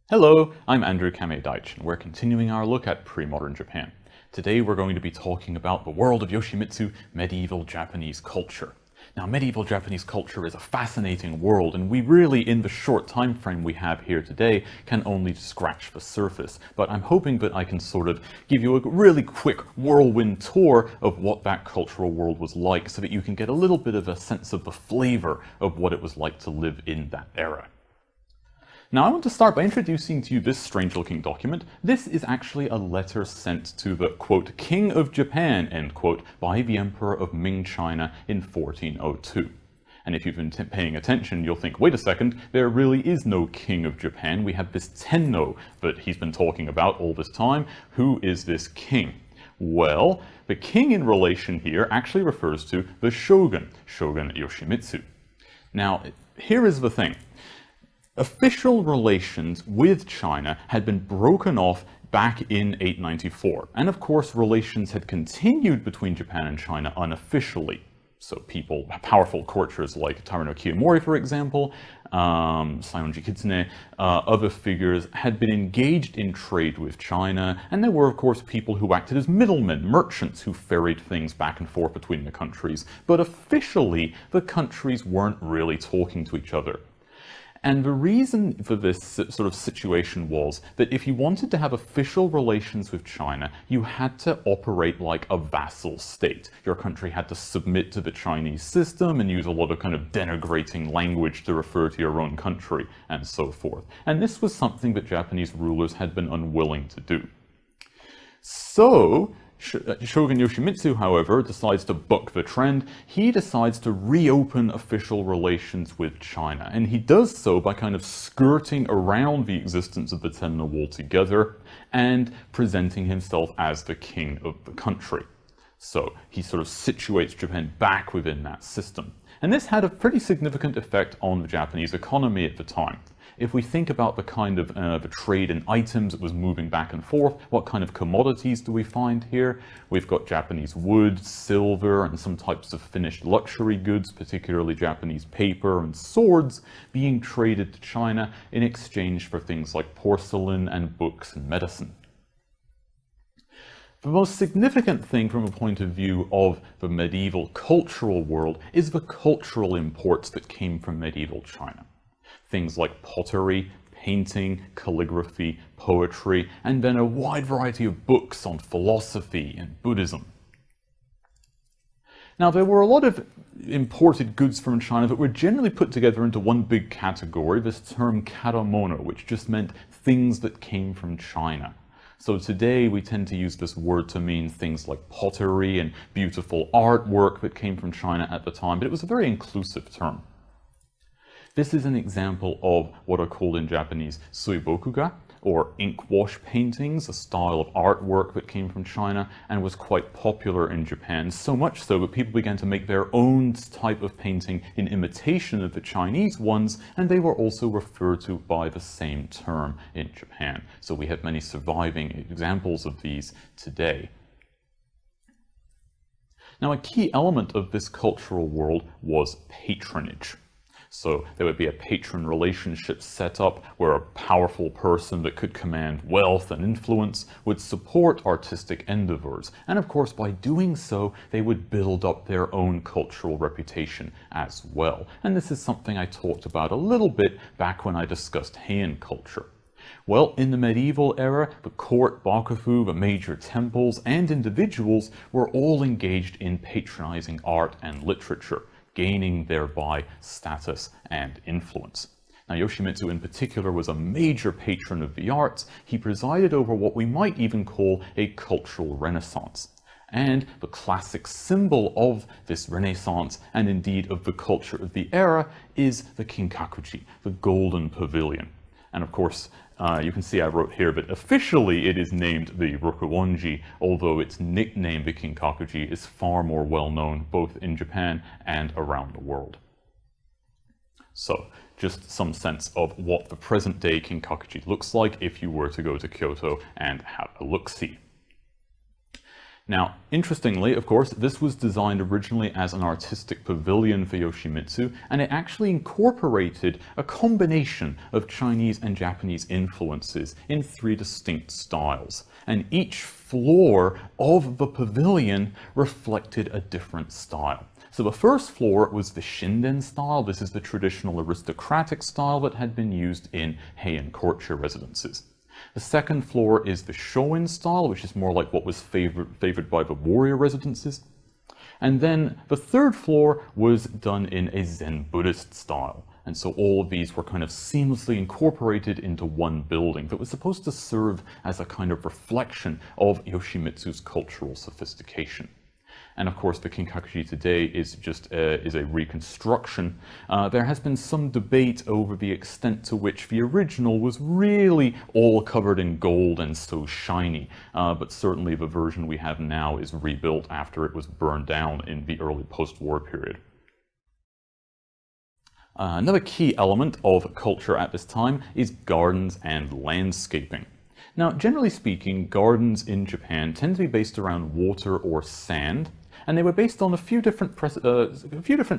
Hello, I'm Andrew Kame-Daichi, and we're continuing our look at pre-modern Japan. Today we're going to be talking about the world of Yoshimitsu, medieval Japanese culture. Now, medieval Japanese culture is a fascinating world, and we really, in the short time frame we have here today, can only scratch the surface. But I'm hoping that I can sort of give you a really quick whirlwind tour of what that cultural world was like, so that you can get a little bit of a sense of the flavor of what it was like to live in that era. Now, I want to start by introducing to you this strange-looking document. This is actually a letter sent to the, quote, King of Japan, end quote, by the Emperor of Ming China in 1402. And if you've been paying attention, you'll think, wait a second, there really is no King of Japan. We have this Tenno that he's been talking about all this time. Who is this king? Well, the king in relation here actually refers to the shogun, Shogun Yoshimitsu. Now, here is the thing. Official relations with China had been broken off back in 894, and of course relations had continued between Japan and China unofficially. So powerful courtiers like Taira no Kiyomori, for example, Saionji Kitsune, other figures had been engaged in trade with China, and there were of course people who acted as middlemen, merchants who ferried things back and forth between the countries. But officially, the countries weren't really talking to each other. And the reason for this sort of situation was that if you wanted to have official relations with China, you had to operate like a vassal state. Your country had to submit to the Chinese system and use a lot of kind of denigrating language to refer to your own country and so forth. And this was something that Japanese rulers had been unwilling to do. So, Shogun Yoshimitsu, however, decides to buck the trend. He decides to reopen official relations with China, and he does so by kind of skirting around the existence of the Tenno altogether and presenting himself as the king of the country. So he sort of situates Japan back within that system. And this had a pretty significant effect on the Japanese economy at the time. If we think about the kind of the trade in items that was moving back and forth, what kind of commodities do we find here? We've got Japanese wood, silver, and some types of finished luxury goods, particularly Japanese paper and swords, being traded to China in exchange for things like porcelain and books and medicine. The most significant thing from a point of view of the medieval cultural world is the cultural imports that came from medieval China. Things like pottery, painting, calligraphy, poetry, and then a wide variety of books on philosophy and Buddhism. Now, there were a lot of imported goods from China that were generally put together into one big category, this term karamono, which just meant things that came from China. So today we tend to use this word to mean things like pottery and beautiful artwork that came from China at the time, but it was a very inclusive term. This is an example of what are called in Japanese suibokuga, or ink wash paintings, a style of artwork that came from China and was quite popular in Japan, so much so that people began to make their own type of painting in imitation of the Chinese ones, and they were also referred to by the same term in Japan. So we have many surviving examples of these today. Now, a key element of this cultural world was patronage. So there would be a patron relationship set up where a powerful person that could command wealth and influence would support artistic endeavors. And of course, by doing so, they would build up their own cultural reputation as well. And this is something I talked about a little bit back when I discussed Heian culture. Well, in the medieval era, the court, bakufu, the major temples, and individuals were all engaged in patronizing art and literature, gaining thereby status and influence. Now, Yoshimitsu in particular was a major patron of the arts. He presided over what we might even call a cultural renaissance. And the classic symbol of this renaissance, and indeed of the culture of the era, is the Kinkakuji, the golden pavilion. And of course, you can see I wrote here, but officially it is named the Rokuonji, although its nickname, the Kinkakuji, is far more well known both in Japan and around the world. So, just some sense of what the present day Kinkakuji looks like if you were to go to Kyoto and have a look-see. Now, interestingly, of course, this was designed originally as an artistic pavilion for Yoshimitsu, and it actually incorporated a combination of Chinese and Japanese influences in 3 distinct styles. And each floor of the pavilion reflected a different style. So the first floor was the Shinden style. This is the traditional aristocratic style that had been used in Heian courtier residences. The second floor is the Shoin style, which is more like what was favored by the warrior residences. And then the third floor was done in a Zen Buddhist style. And so all of these were kind of seamlessly incorporated into one building that was supposed to serve as a kind of reflection of Yoshimitsu's cultural sophistication. And of course, the Kinkakuji today is just is a reconstruction. There has been some debate over the extent to which the original was really all covered in gold and so shiny, but certainly the version we have now is rebuilt after it was burned down in the early post-war period. Another key element of culture at this time is gardens and landscaping. Now, generally speaking, gardens in Japan tend to be based around water or sand, and they were based on a few different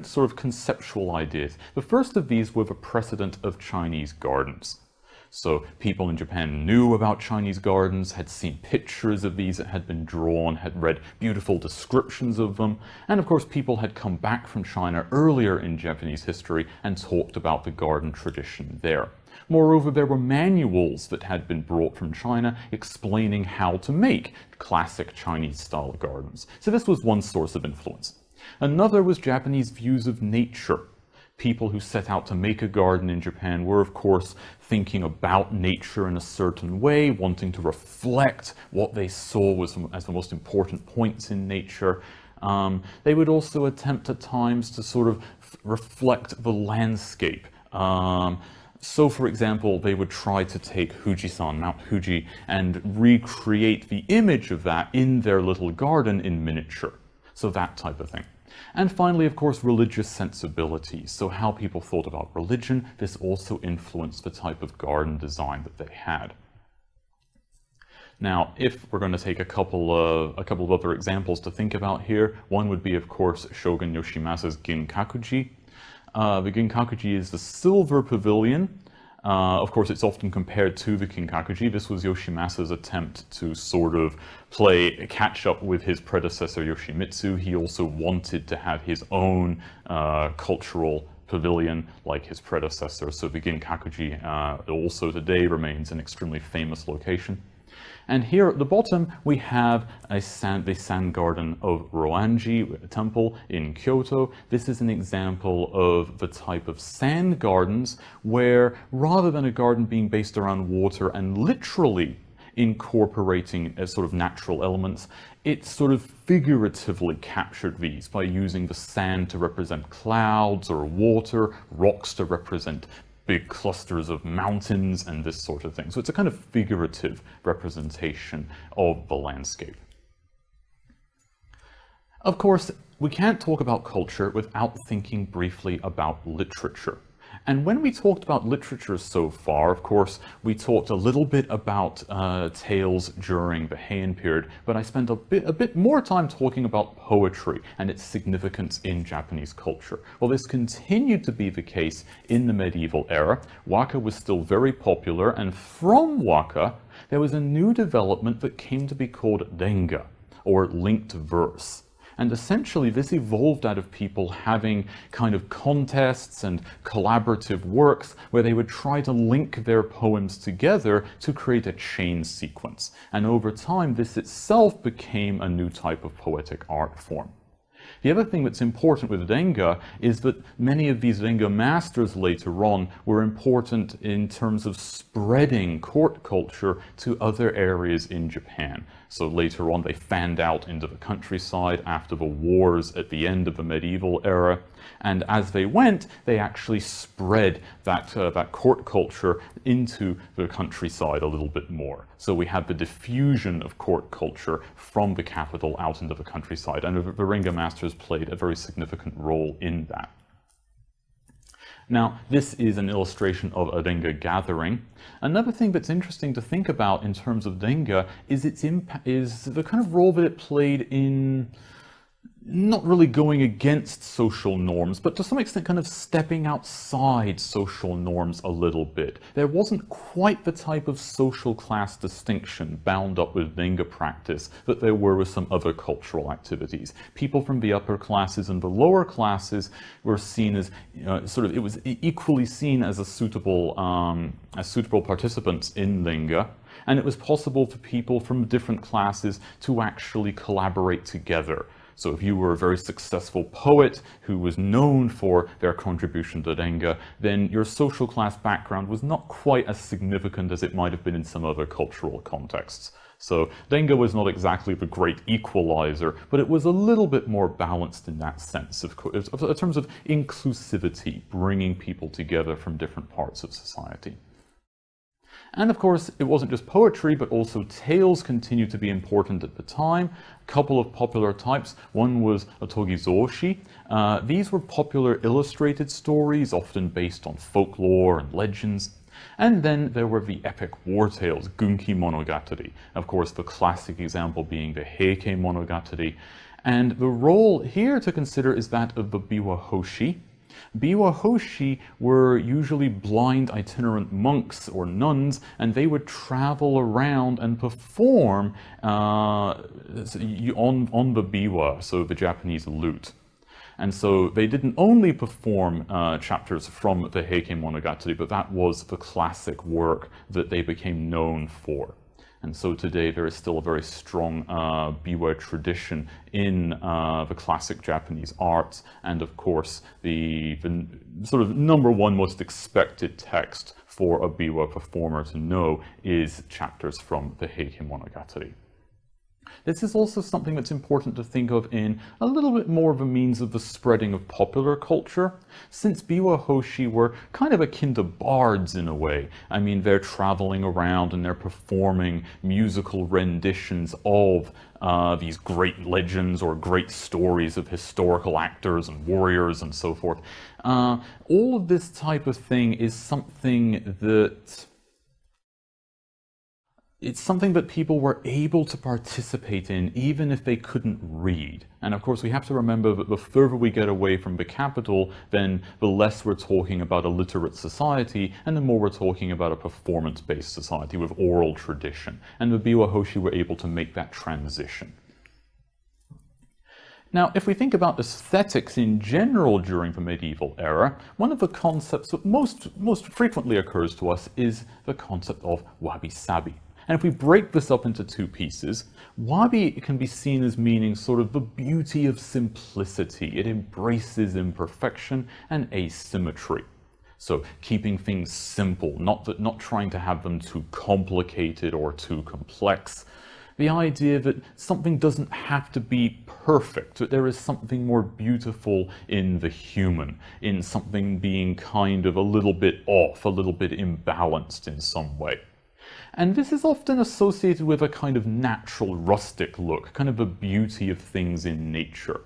sort of conceptual ideas. The first of these were the precedent of Chinese gardens. So people in Japan knew about Chinese gardens, had seen pictures of these that had been drawn, had read beautiful descriptions of them, and of course people had come back from China earlier in Japanese history and talked about the garden tradition there. Moreover, there were manuals that had been brought from China explaining how to make classic Chinese-style gardens. So this was one source of influence. Another was Japanese views of nature. People who set out to make a garden in Japan were, of course, thinking about nature in a certain way, wanting to reflect what they saw as the most important points in nature. They would also attempt at times to sort of reflect the landscape. So, for example, they would try to take Fujisan, Mount Fuji, and recreate the image of that in their little garden in miniature. So that type of thing. And finally, of course, religious sensibilities. So how people thought about religion, this also influenced the type of garden design that they had. Now, if we're going to take a couple of other examples to think about here, one would be, of course, Shogun Yoshimasa's Ginkakuji. The Ginkakuji is the silver pavilion. Of course, it's often compared to the Kinkakuji. This was Yoshimasa's attempt to sort of play catch-up with his predecessor Yoshimitsu. He also wanted to have his own cultural pavilion like his predecessor. So the Ginkakuji also today remains an extremely famous location. And here at the bottom, we have the sand garden of Roanji, a temple in Kyoto. This is an example of the type of sand gardens where, rather than a garden being based around water and literally incorporating as sort of natural elements, it sort of figuratively captured these by using the sand to represent clouds or water, rocks to represent big clusters of mountains and this sort of thing. So it's a kind of figurative representation of the landscape. Of course, we can't talk about culture without thinking briefly about literature. And when we talked about literature so far, of course, we talked a little bit about tales during the Heian period, but I spent a bit more time talking about poetry and its significance in Japanese culture. Well, this continued to be the case in the medieval era. Waka was still very popular, and from Waka, there was a new development that came to be called Renga, or linked verse. And essentially, this evolved out of people having kind of contests and collaborative works where they would try to link their poems together to create a chain sequence. And over time, this itself became a new type of poetic art form. The other thing that's important with Renga is that many of these Renga masters later on were important in terms of spreading court culture to other areas in Japan. So later on they fanned out into the countryside after the wars at the end of the medieval era. And as they went, they actually spread that court culture into the countryside a little bit more. So we have the diffusion of court culture from the capital out into the countryside, and the Renga masters played a very significant role in that. Now, this is an illustration of a Denga gathering. Another thing that's interesting to think about in terms of Denga is its impact, is the kind of role that it played in not really going against social norms, but to some extent kind of stepping outside social norms a little bit. There wasn't quite the type of social class distinction bound up with Denga practice that there were with some other cultural activities. People from the upper classes and the lower classes were seen as, it was equally seen as suitable participants in Denga. And it was possible for people from different classes to actually collaborate together. So if you were a very successful poet who was known for their contribution to Denga, then your social class background was not quite as significant as it might have been in some other cultural contexts. So Denga was not exactly the great equalizer, but it was a little bit more balanced in that sense, in terms of inclusivity, bringing people together from different parts of society. And of course, it wasn't just poetry, but also tales continued to be important at the time. A couple of popular types. One was Otogizoshi. These were popular illustrated stories, often based on folklore and legends. And then there were the epic war tales, Gunki Monogatari. Of course, the classic example being the Heike Monogatari. And the role here to consider is that of the Biwa Hoshi. Biwa Hoshi were usually blind itinerant monks or nuns, and they would travel around and perform on the biwa, so the Japanese lute. And so they didn't only perform chapters from the Heike Monogatari, but that was the classic work that they became known for. And so today there is still a very strong biwa tradition in the classic Japanese arts, and of course the sort of number one most expected text for a biwa performer to know is chapters from the Heike Monogatari. This is also something that's important to think of in a little bit more of a means of the spreading of popular culture, since Biwa Hoshi were kind of akin to bards in a way. I mean, they're traveling around and they're performing musical renditions of these great legends or great stories of historical actors and warriors and so forth. All of this type of thing is something that people were able to participate in even if they couldn't read. And of course we have to remember that the further we get away from the capital, then the less we're talking about a literate society and the more we're talking about a performance-based society with oral tradition. And the Biwa Hoshi were able to make that transition. Now, if we think about aesthetics in general during the medieval era, one of the concepts that most frequently occurs to us is the concept of wabi-sabi. And if we break this up into two pieces, wabi can be seen as meaning sort of the beauty of simplicity. It embraces imperfection and asymmetry. So keeping things simple, not trying to have them too complicated or too complex. The idea that something doesn't have to be perfect, that there is something more beautiful in the human, in something being kind of a little bit off, a little bit imbalanced in some way. And this is often associated with a kind of natural rustic look, kind of the beauty of things in nature.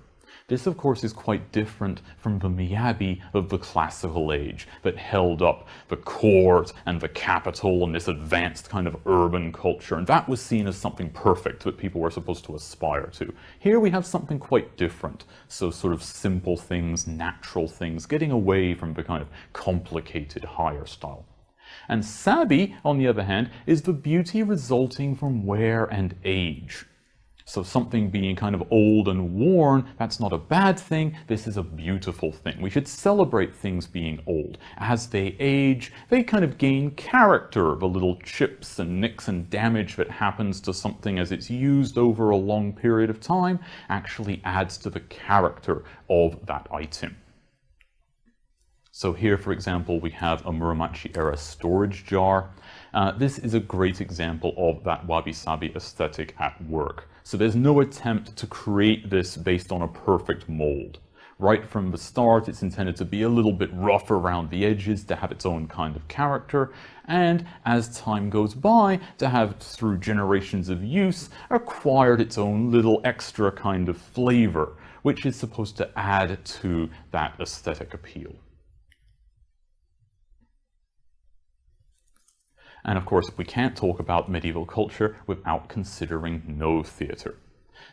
This, of course, is quite different from the miyabi of the classical age that held up the court and the capital and this advanced kind of urban culture, and that was seen as something perfect that people were supposed to aspire to. Here we have something quite different, so sort of simple things, natural things, getting away from the kind of complicated higher style. And sabi, on the other hand, is the beauty resulting from wear and age. So something being kind of old and worn, that's not a bad thing, this is a beautiful thing. We should celebrate things being old. As they age, they kind of gain character. The little chips and nicks and damage that happens to something as it's used over a long period of time actually adds to the character of that item. So here, for example, we have a Muromachi era storage jar. This is a great example of that wabi-sabi aesthetic at work. So there's no attempt to create this based on a perfect mold. Right from the start, it's intended to be a little bit rough around the edges, to have its own kind of character, and as time goes by, to have, through generations of use, acquired its own little extra kind of flavor, which is supposed to add to that aesthetic appeal. And of course, we can't talk about medieval culture without considering Noh theater.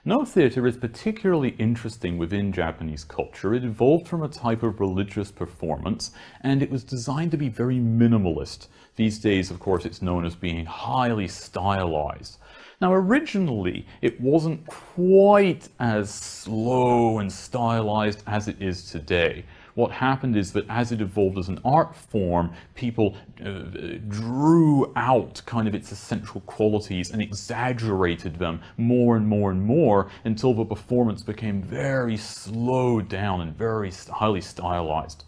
Noh theater is particularly interesting within Japanese culture. It evolved from a type of religious performance, and it was designed to be very minimalist. These days, of course, it's known as being highly stylized. Now, originally, it wasn't quite as slow and stylized as it is today. What happened is that as it evolved as an art form, people drew out kind of its essential qualities and exaggerated them more and more and more until the performance became very slowed down and very highly stylized.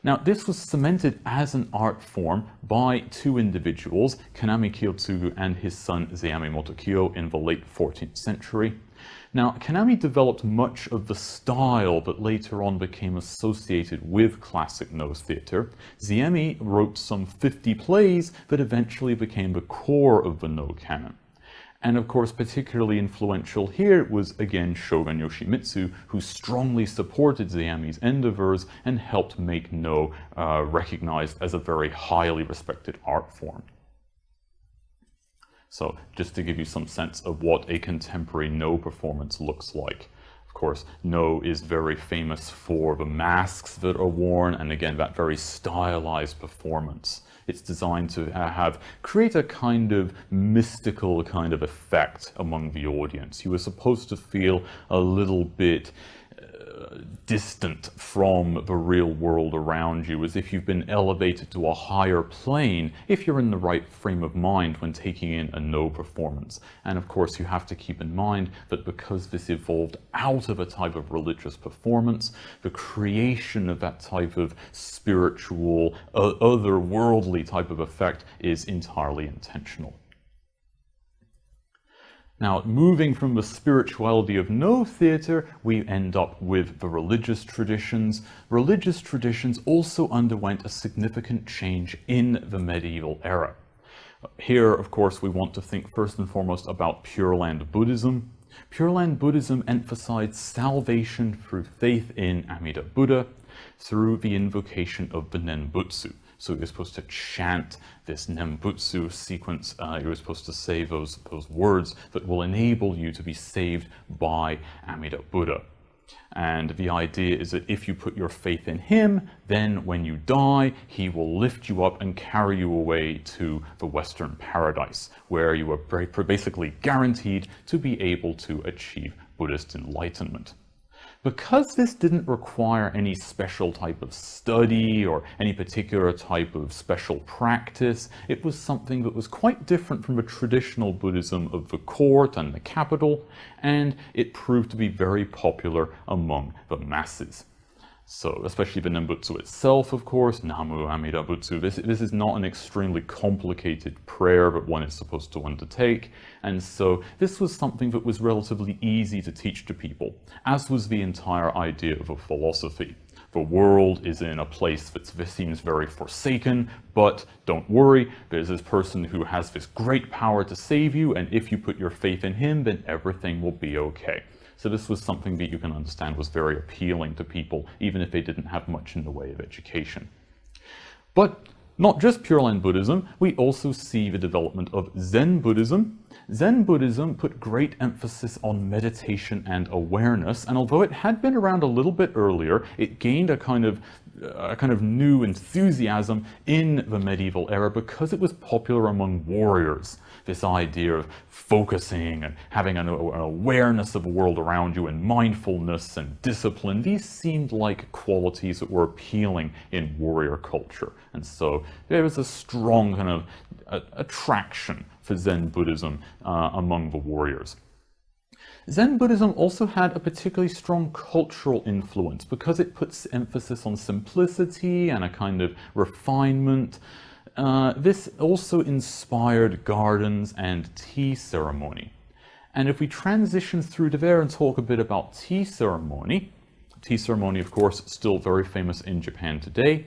Now, this was cemented as an art form by two individuals, Kanami Kiyotsugu and his son Zeami Motokyo, in the late 14th century. Now, Kanami developed much of the style that later on became associated with classic Noh theater. Zeami wrote some 50 plays that eventually became the core of the Noh canon. And of course, particularly influential here was again Shogun Yoshimitsu, who strongly supported Zeami's endeavors and helped make Noh recognized as a very highly respected art form. So just to give you some sense of what a contemporary Noh performance looks like. Of course, Noh is very famous for the masks that are worn, and again, that very stylized performance. It's designed to create a kind of mystical kind of effect among the audience. You are supposed to feel a little bit distant from the real world around you, as if you've been elevated to a higher plane, if you're in the right frame of mind when taking in a Noh performance. And of course, you have to keep in mind that because this evolved out of a type of religious performance, the creation of that type of spiritual, otherworldly type of effect is entirely intentional. Now, moving from the spirituality of Noh theater, we end up with the religious traditions. Religious traditions also underwent a significant change in the medieval era. Here, of course, we want to think first and foremost about Pure Land Buddhism. Pure Land Buddhism emphasized salvation through faith in Amida Buddha, through the invocation of the Nenbutsu. So you're supposed to chant this Nembutsu sequence. You're supposed to say those words that will enable you to be saved by Amida Buddha. And the idea is that if you put your faith in him, then when you die, he will lift you up and carry you away to the Western paradise, where you are basically guaranteed to be able to achieve Buddhist enlightenment. Because this didn't require any special type of study or any particular type of special practice, it was something that was quite different from the traditional Buddhism of the court and the capital, and it proved to be very popular among the masses. So, especially the Nembutsu itself, of course, Namu Amida Butsu, this is not an extremely complicated prayer that one is supposed to undertake, and so this was something that was relatively easy to teach to people, as was the entire idea of a philosophy. The world is in a place that seems very forsaken, but don't worry, there's this person who has this great power to save you, and if you put your faith in him, then everything will be okay. So this was something that you can understand was very appealing to people, even if they didn't have much in the way of education. But not just Pure Land Buddhism, we also see the development of Zen Buddhism. Zen Buddhism put great emphasis on meditation and awareness, and although it had been around a little bit earlier, it gained a kind of new enthusiasm in the medieval era because it was popular among warriors. This idea of focusing and having an awareness of the world around you and mindfulness and discipline, these seemed like qualities that were appealing in warrior culture. And so there was a strong kind of attraction for Zen Buddhism among the warriors. Zen Buddhism also had a particularly strong cultural influence because it puts emphasis on simplicity and a kind of refinement. This also inspired gardens and tea ceremony. And if we transition through to there and talk a bit about tea ceremony, of course, still very famous in Japan today.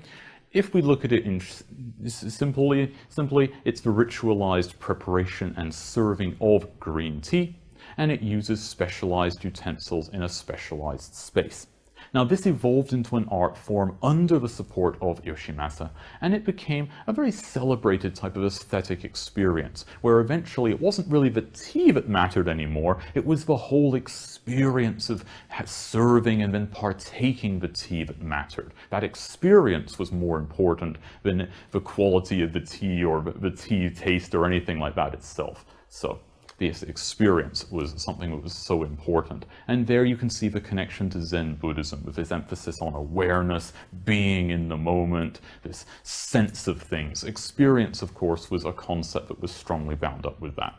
If we look at it in simply, it's the ritualized preparation and serving of green tea, and it uses specialized utensils in a specialized space. Now this evolved into an art form under the support of Yoshimasa, and it became a very celebrated type of aesthetic experience, where eventually it wasn't really the tea that mattered anymore, it was the whole experience of serving and then partaking the tea that mattered. That experience was more important than the quality of the tea or the tea taste or anything like that itself. So this experience was something that was so important. And there you can see the connection to Zen Buddhism, with this emphasis on awareness, being in the moment, this sense of things. Experience, of course, was a concept that was strongly bound up with that.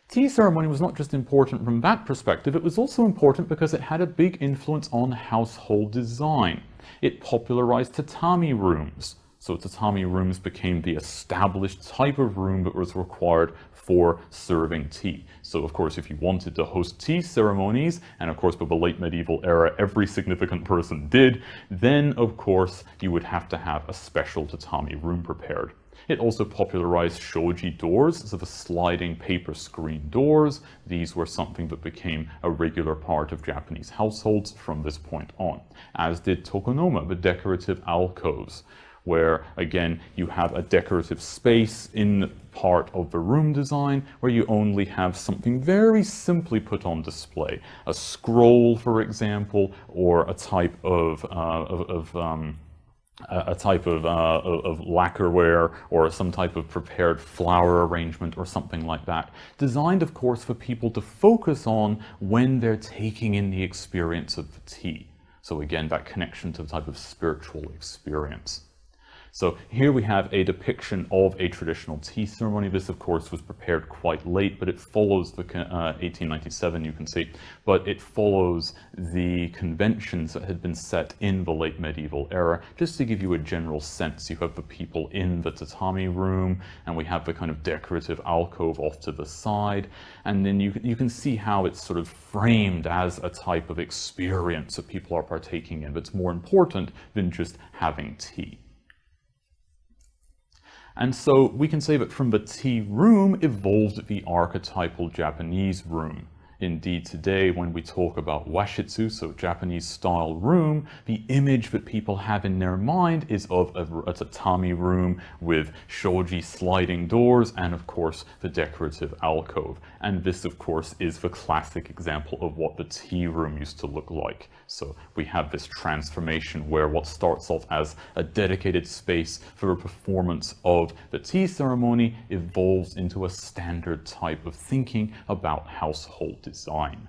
Tea ceremony was not just important from that perspective, it was also important because it had a big influence on household design. It popularized tatami rooms. So tatami rooms became the established type of room that was required for serving tea. So of course, if you wanted to host tea ceremonies, and of course by the late medieval era every significant person did, then of course you would have to have a special tatami room prepared. It also popularized shoji doors, so the sliding paper screen doors. These were something that became a regular part of Japanese households from this point on, as did tokonoma, the decorative alcoves, where again you have a decorative space in part of the room design where you only have something very simply put on display. A scroll, for example, or a type of lacquerware, or some type of prepared flower arrangement or something like that, designed of course for people to focus on when they're taking in the experience of the tea. So again, that connection to the type of spiritual experience. So here we have a depiction of a traditional tea ceremony. This, of course, was prepared quite late, but it follows the 1897, you can see, but it follows the conventions that had been set in the late medieval era. Just to give you a general sense, you have the people in the tatami room, and we have the kind of decorative alcove off to the side, and then you can see how it's sort of framed as a type of experience that people are partaking in, but it's more important than just having tea. And so we can say that from the tea room evolved the archetypal Japanese room. Indeed, today when we talk about washitsu, so Japanese style room, the image that people have in their mind is of a tatami room with shoji sliding doors and of course the decorative alcove. And this of course is the classic example of what the tea room used to look like. So we have this transformation where what starts off as a dedicated space for a performance of the tea ceremony evolves into a standard type of thinking about household design.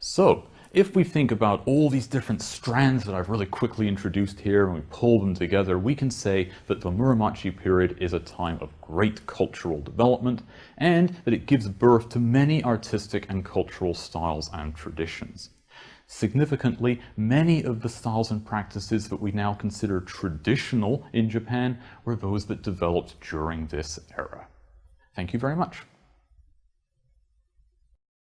So, if we think about all these different strands that I've really quickly introduced here and we pull them together, we can say that the Muromachi period is a time of great cultural development and that it gives birth to many artistic and cultural styles and traditions. Significantly, many of the styles and practices that we now consider traditional in Japan were those that developed during this era. Thank you very much.